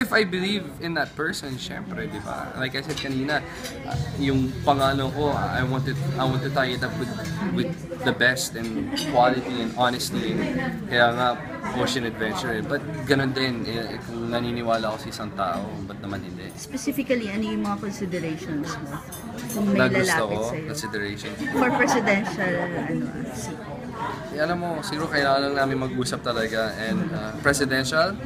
if I believe in that person, syempre, di ba? Like I said kanina, yung pangano ko, I want to tie it up with the best and quality and honesty. Kaya nga, ocean adventure. But ganun din, kung naniniwala ako sa isang tao, ba't naman hindi? Specifically, ano yung mga considerations mo? Kung may Na gusto lalapit ko, sa'yo. consideration. For presidential, seat. Alam mo, siguro kailangan lang namin mag-usap talaga. And presidential,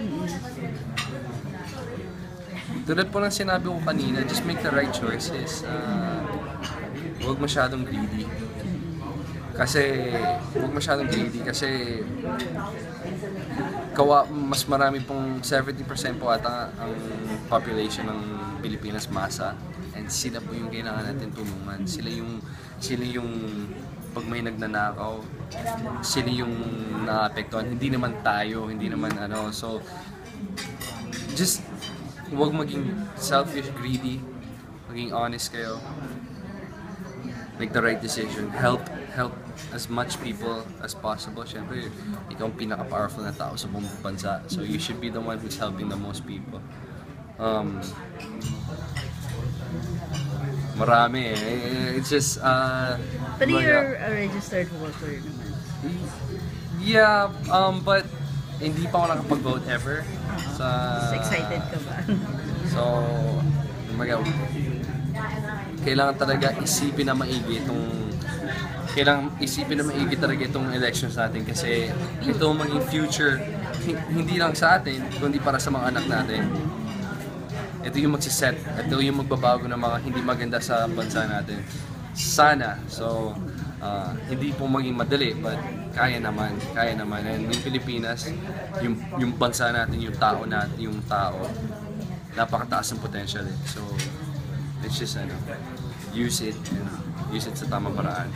tulad po ng sinabi ko kanina, just make the right choices. Huwag masyadong greedy. Huwag masyadong greedy kasi mas marami pong 70% po ata ang population ng Pilipinas masa. And sila po yung kailangan natin tulungan. Sila yung pag may nagnanakaw, sila yung naapektuhan. Hindi naman tayo, hindi naman ano. So, just huwag maging selfish, greedy. Maging honest kayo. Make the right decision. Help as much people as possible. Siyempre, ikaw ang pinaka-powerful na tao sa buong bansa. So, you should be the one who's helping the most people. Marami eh. It's just, But you're a registered voter naman. yeah, but hindi pa ako nakapag-vote ever. So excited ka ba? So, kailangan talaga isipin na maigi itong elections natin kasi ito maging future, hindi lang sa atin, kundi para sa mga anak natin. Ito yung magsiset, ito yung magbabago ng mga hindi maganda sa bansa natin. Sana. So, hindi po maging madali, but kaya naman. And in Pilipinas, yung bansa natin, yung tao, napakataas ng potential eh. So, let's just use it sa tamang paraan.